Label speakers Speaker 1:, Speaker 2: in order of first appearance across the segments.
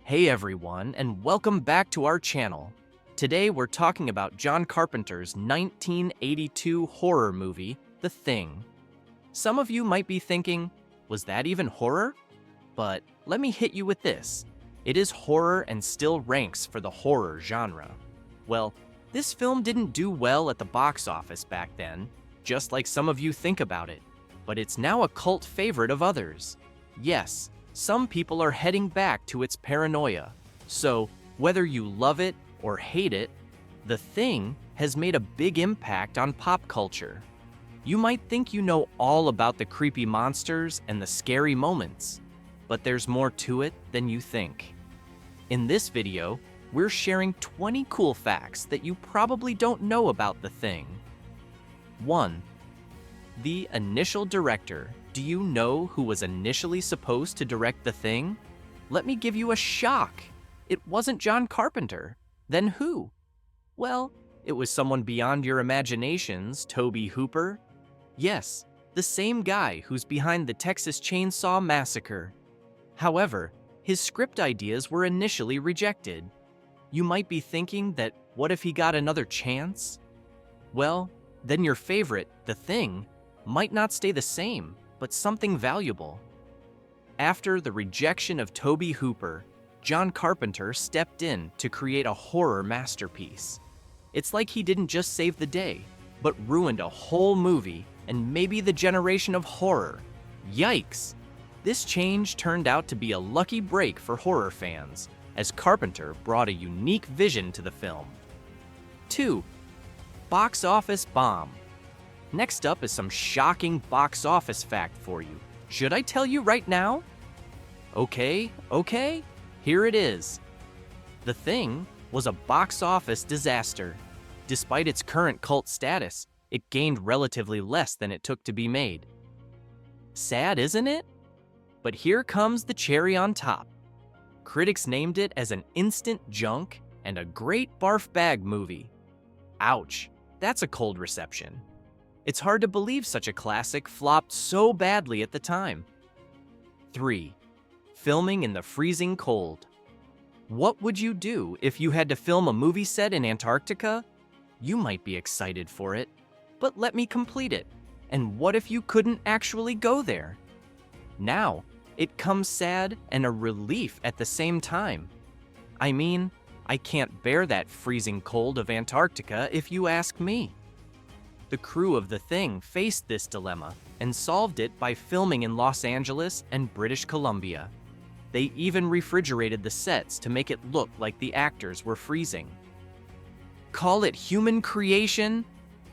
Speaker 1: Hey everyone, and welcome back to our channel. Today we're talking about John Carpenter's 1982 horror movie, The Thing. Some of you might be thinking, was that even horror? But let me hit you with this. It is horror and still ranks for the horror genre. Well, this film didn't do well at the box office back then, just like some of you think about it, but it's now a cult favorite of others. Yes, some people are heading back to its paranoia. So, whether you love it or hate it, The Thing has made a big impact on pop culture. You might think you know all about the creepy monsters and the scary moments, but there's more to it than you think. In this video, we're sharing 20 cool facts that you probably don't know about The Thing. 1. The initial director. Do you know who was initially supposed to direct The Thing? Let me give you a shock. It wasn't John Carpenter. Then who? Well, it was someone beyond your imaginations, Tobe Hooper. Yes, the same guy who's behind the Texas Chainsaw Massacre. However, his script ideas were initially rejected. You might be thinking that what if he got another chance? Well, then your favorite, The Thing, might not stay the same, but something valuable. After the rejection of Tobe Hooper, John Carpenter stepped in to create a horror masterpiece. It's like he didn't just save the day, but ruined a whole movie and maybe the generation of horror. Yikes! This change turned out to be a lucky break for horror fans, as Carpenter brought a unique vision to the film. 2. Box office bomb. Next up is some shocking box office fact for you. Should I tell you right now? Okay, here it is. The Thing was a box office disaster. Despite its current cult status, it gained relatively less than it took to be made. Sad, isn't it? But here comes the cherry on top. Critics named it as an instant junk and a great barf bag movie. Ouch, that's a cold reception. It's hard to believe such a classic flopped so badly at the time. 3. Filming in the freezing cold. What would you do if you had to film a movie set in Antarctica? You might be excited for it, but let me complete it. And what if you couldn't actually go there? Now, it comes sad and a relief at the same time. I mean, I can't bear that freezing cold of Antarctica if you ask me. The crew of The Thing faced this dilemma and solved it by filming in Los Angeles and British Columbia. They even refrigerated the sets to make it look like the actors were freezing. Call it human creation?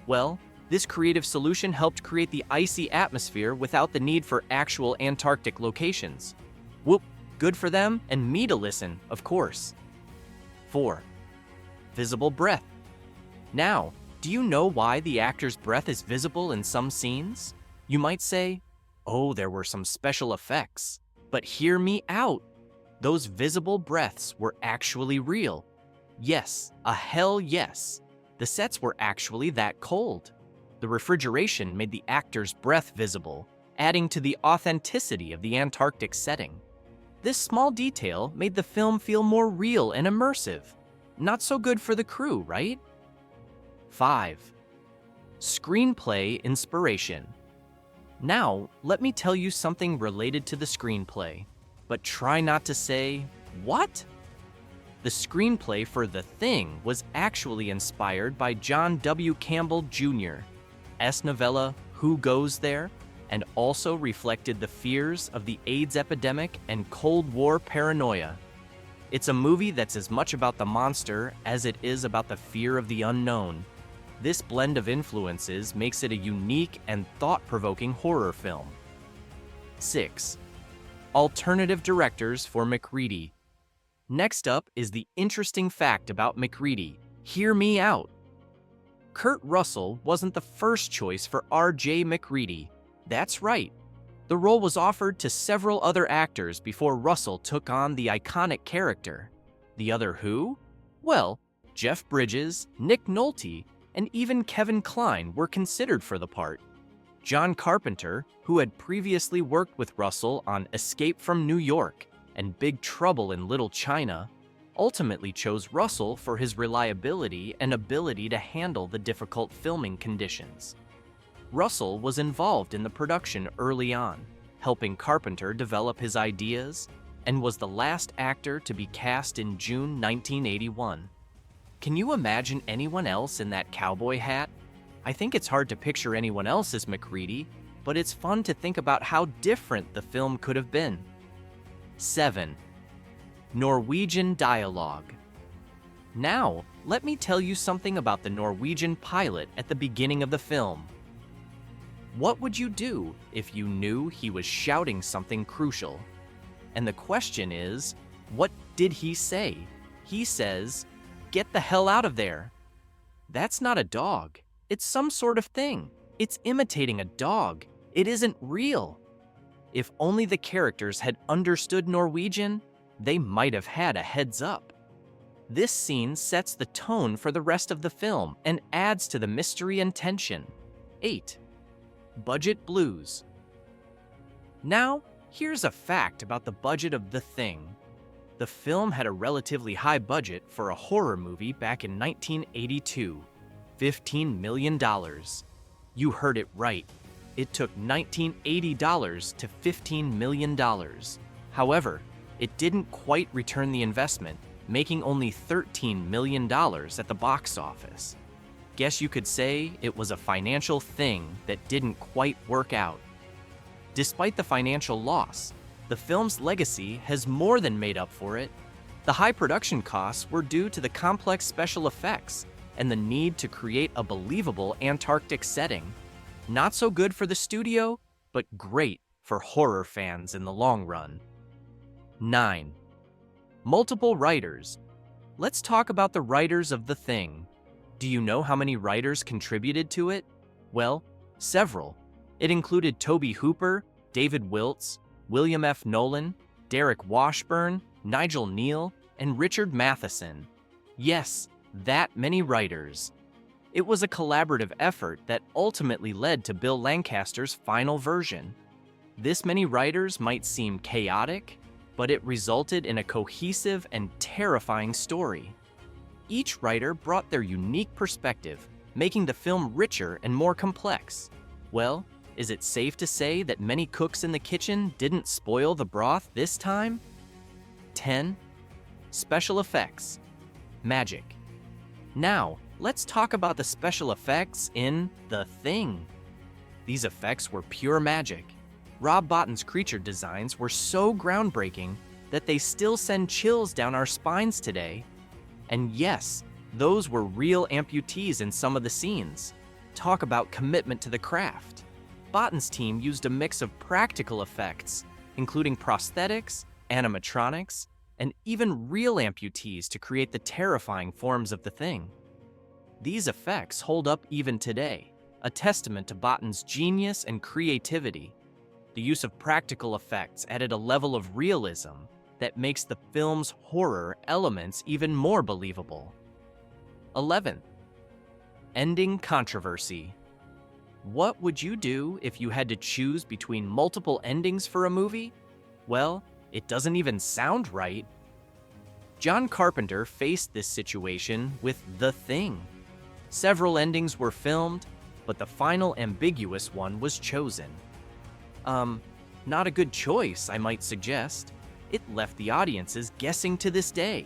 Speaker 1: Well, this creative solution helped create the icy atmosphere without the need for actual Antarctic locations. Whoop, good for them and me to listen, of course. 4. Visible breath. Now, do you know why the actor's breath is visible in some scenes? You might say, oh, there were some special effects. But hear me out. Those visible breaths were actually real. Yes, a hell yes. The sets were actually that cold. The refrigeration made the actor's breath visible, adding to the authenticity of the Antarctic setting. This small detail made the film feel more real and immersive. Not so good for the crew, right? 5. Screenplay inspiration. Now, let me tell you something related to the screenplay, but try not to say, what? The screenplay for The Thing was actually inspired by John W. Campbell Jr.'s novella, Who Goes There?, and also reflected the fears of the AIDS epidemic and Cold War paranoia. It's a movie that's as much about the monster as it is about the fear of the unknown. This blend of influences makes it a unique and thought-provoking horror film. 6. Alternative directors for Macready. Next up is the interesting fact about Macready. Hear me out. Kurt Russell wasn't the first choice for R.J. Macready. That's right. The role was offered to several other actors before Russell took on the iconic character. The other who? Well, Jeff Bridges, Nick Nolte, and even Kevin Kline were considered for the part. John Carpenter, who had previously worked with Russell on Escape from New York, and Big Trouble in Little China, ultimately chose Russell for his reliability and ability to handle the difficult filming conditions. Russell was involved in the production early on, helping Carpenter develop his ideas, and was the last actor to be cast in June 1981. Can you imagine anyone else in that cowboy hat? I think it's hard to picture anyone else as Macready, but it's fun to think about how different the film could have been. 7. Norwegian dialogue. Now, let me tell you something about the Norwegian pilot at the beginning of the film. What would you do if you knew he was shouting something crucial? And the question is, what did he say? He says, "Get the hell out of there." That's not a dog. It's some sort of thing. It's imitating a dog. It isn't real. If only the characters had understood Norwegian, they might have had a heads up. This scene sets the tone for the rest of the film and adds to the mystery and tension. 8. Budget blues. Now, here's a fact about the budget of The Thing. The film had a relatively high budget for a horror movie back in 1982, $15 million. You heard it right. It took $1980 to $15 million. However, it didn't quite return the investment, making only $13 million at the box office. Guess you could say it was a financial thing that didn't quite work out. Despite the financial loss, the film's legacy has more than made up for it. The high production costs were due to the complex special effects and the need to create a believable Antarctic setting. Not so good for the studio, but great for horror fans in the long run. 9. Multiple writers. Let's talk about the writers of The Thing. Do you know how many writers contributed to it? Well, several. It included Tobe Hooper, David Wiltz, William F. Nolan, Derek Washburn, Nigel Neal, and Richard Matheson. Yes, that many writers. It was a collaborative effort that ultimately led to Bill Lancaster's final version. This many writers might seem chaotic, but it resulted in a cohesive and terrifying story. Each writer brought their unique perspective, making the film richer and more complex. Well, is it safe to say that many cooks in the kitchen didn't spoil the broth this time? 10. Special effects. Magic. Now, let's talk about the special effects in The Thing. These effects were pure magic. Rob Bottin's creature designs were so groundbreaking that they still send chills down our spines today. And yes, those were real amputees in some of the scenes. Talk about commitment to the craft. Bottin's team used a mix of practical effects, including prosthetics, animatronics, and even real amputees to create the terrifying forms of The Thing. These effects hold up even today, a testament to Bottin's genius and creativity. The use of practical effects added a level of realism that makes the film's horror elements even more believable. 11. Ending controversy. What would you do if you had to choose between multiple endings for a movie? Well, it doesn't even sound right. John Carpenter faced this situation with The Thing. Several endings were filmed, but the final ambiguous one was chosen. Not a good choice, I might suggest. It left the audiences guessing to this day.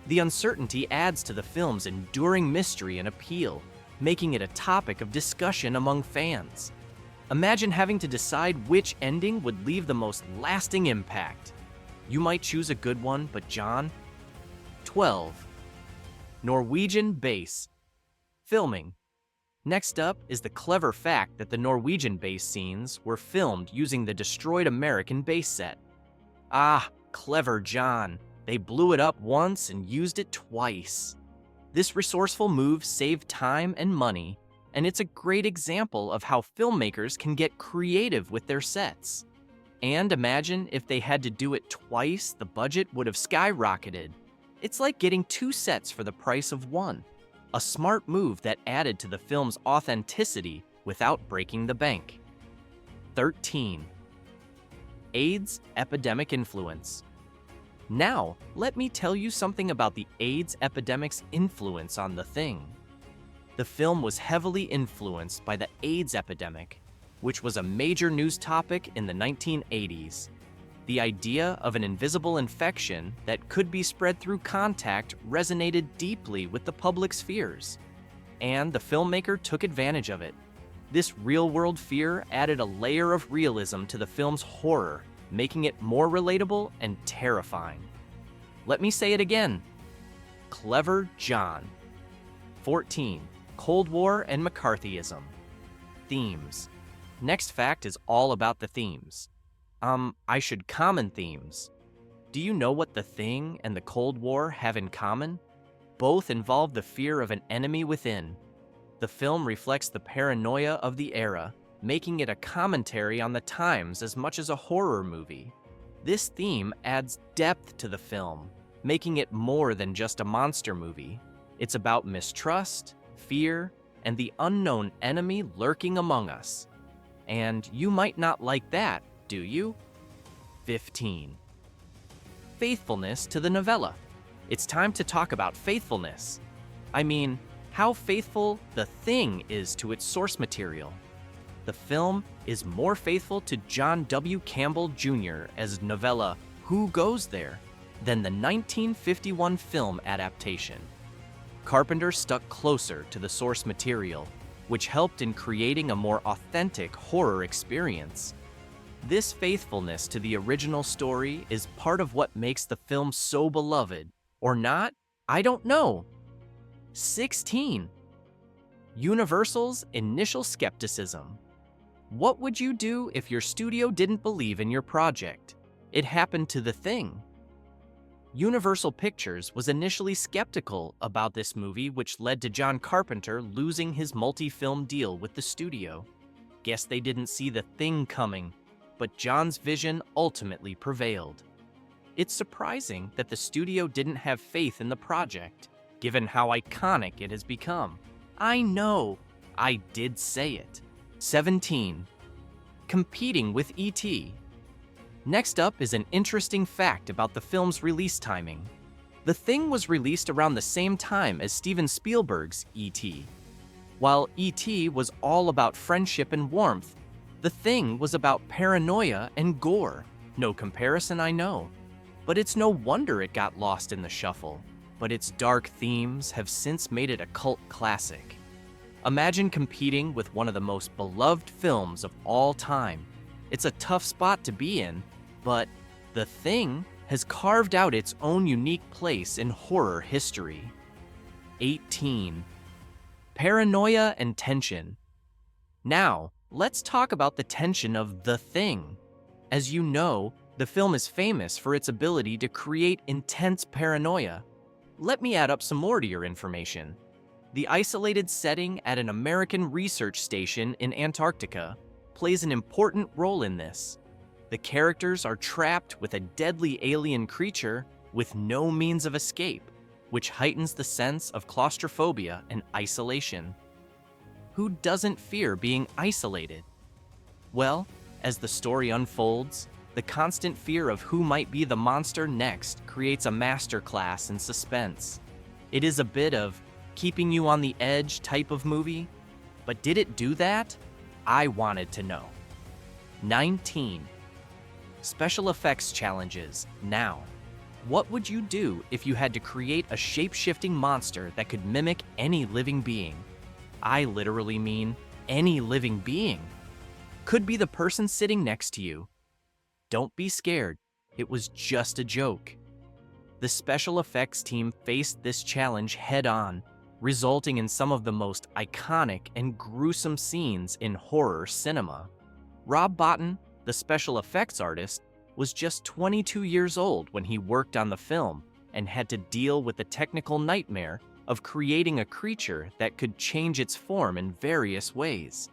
Speaker 1: The uncertainty adds to the film's enduring mystery and appeal, making it a topic of discussion among fans. Imagine having to decide which ending would leave the most lasting impact. You might choose a good one, but John? 12. Norwegian base. Filming. Next up is the clever fact that the Norwegian base scenes were filmed using the destroyed American base set. Ah, clever John. They blew it up once and used it twice. This resourceful move saved time and money, and it's a great example of how filmmakers can get creative with their sets. And imagine if they had to do it twice, the budget would have skyrocketed. It's like getting 2 sets for the price of one. A smart move that added to the film's authenticity without breaking the bank. 13. AIDS epidemic influence. Now, let me tell you something about the AIDS epidemic's influence on The Thing. The film was heavily influenced by the AIDS epidemic, which was a major news topic in the 1980s. The idea of an invisible infection that could be spread through contact resonated deeply with the public's fears, and the filmmaker took advantage of it. This real-world fear added a layer of realism to the film's horror, making it more relatable and terrifying. Let me say it again. Clever John. 14. Cold War and McCarthyism. Themes. Next fact is all about the themes. Common themes. Do you know what The Thing and the Cold War have in common? Both involve the fear of an enemy within. The film reflects the paranoia of the era, making it a commentary on the times as much as a horror movie. This theme adds depth to the film, making it more than just a monster movie. It's about mistrust, fear, and the unknown enemy lurking among us. And you might not like that, do you? 15. Faithfulness to the novella. It's time to talk about faithfulness. I mean, how faithful The Thing is to its source material. The film is more faithful to John W. Campbell Jr. as Novella Who Goes There than the 1951 film adaptation. Carpenter stuck closer to the source material, which helped in creating a more authentic horror experience. This faithfulness to the original story is part of what makes the film so beloved. Or not? I don't know. 16. Universal's initial skepticism. What would you do if your studio didn't believe in your project? It happened to The Thing. Universal Pictures was initially skeptical about this movie, which led to John Carpenter losing his multi-film deal with the studio. Guess they didn't see The Thing coming, but John's vision ultimately prevailed. It's surprising that the studio didn't have faith in the project, given how iconic it has become. I know, I did say it. 17. Competing with E.T. Next up is an interesting fact about the film's release timing. The Thing was released around the same time as Steven Spielberg's E.T. While E.T. was all about friendship and warmth, The Thing was about paranoia and gore. No comparison, I know. But it's no wonder it got lost in the shuffle. But its dark themes have since made it a cult classic. Imagine competing with one of the most beloved films of all time. It's a tough spot to be in, but The Thing has carved out its own unique place in horror history. 18. Paranoia and tension. Now, let's talk about the tension of The Thing. As you know, the film is famous for its ability to create intense paranoia. Let me add up some more to your information. The isolated setting at an American research station in Antarctica plays an important role in this. The characters are trapped with a deadly alien creature with no means of escape, which heightens the sense of claustrophobia and isolation. Who doesn't fear being isolated? Well, as the story unfolds, the constant fear of who might be the monster next creates a masterclass in suspense. It is a bit of keeping you on the edge type of movie, but did it do that? I wanted to know. 19. Special effects challenges. Now, what would you do if you had to create a shape-shifting monster that could mimic any living being? I literally mean any living being. Could be the person sitting next to you. Don't be scared, it was just a joke. The special effects team faced this challenge head-on, resulting in some of the most iconic and gruesome scenes in horror cinema. Rob Bottin, the special effects artist, was just 22 years old when he worked on the film and had to deal with the technical nightmare of creating a creature that could change its form in various ways.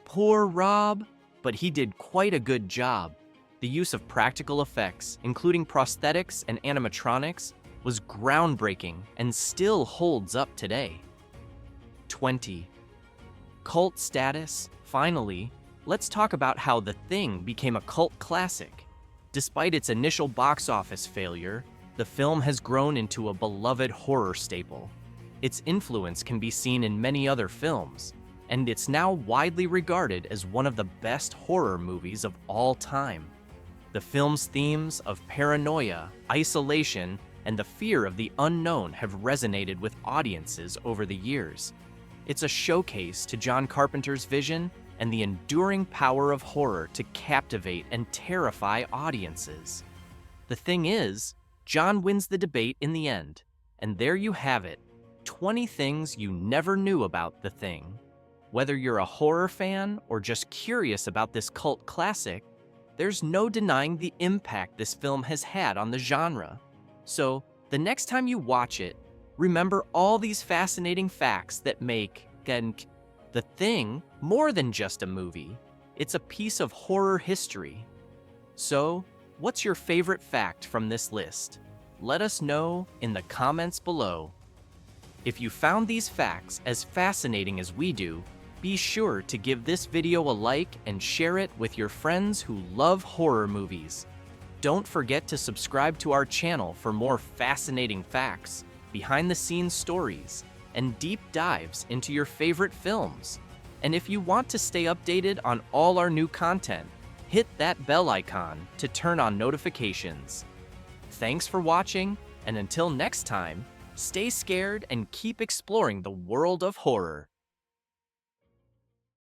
Speaker 1: Poor Rob, but he did quite a good job. The use of practical effects, including prosthetics and animatronics, was groundbreaking and still holds up today. 20. Cult status. Finally, let's talk about how The Thing became a cult classic. Despite its initial box office failure, the film has grown into a beloved horror staple. Its influence can be seen in many other films, and it's now widely regarded as one of the best horror movies of all time. The film's themes of paranoia, isolation, and the fear of the unknown have resonated with audiences over the years. It's a showcase to John Carpenter's vision and the enduring power of horror to captivate and terrify audiences. The thing is, John wins the debate in the end, and there you have it, 20 things you never knew about The Thing. Whether you're a horror fan or just curious about this cult classic, there's no denying the impact this film has had on the genre. So, the next time you watch it, remember all these fascinating facts that make The Thing more than just a movie. It's a piece of horror history. So, what's your favorite fact from this list? Let us know in the comments below. If you found these facts as fascinating as we do, be sure to give this video a like and share it with your friends who love horror movies. Don't forget to subscribe to our channel for more fascinating facts, behind-the-scenes stories, and deep dives into your favorite films. And if you want to stay updated on all our new content, hit that bell icon to turn on notifications. Thanks for watching, and until next time, stay scared and keep exploring the world of horror.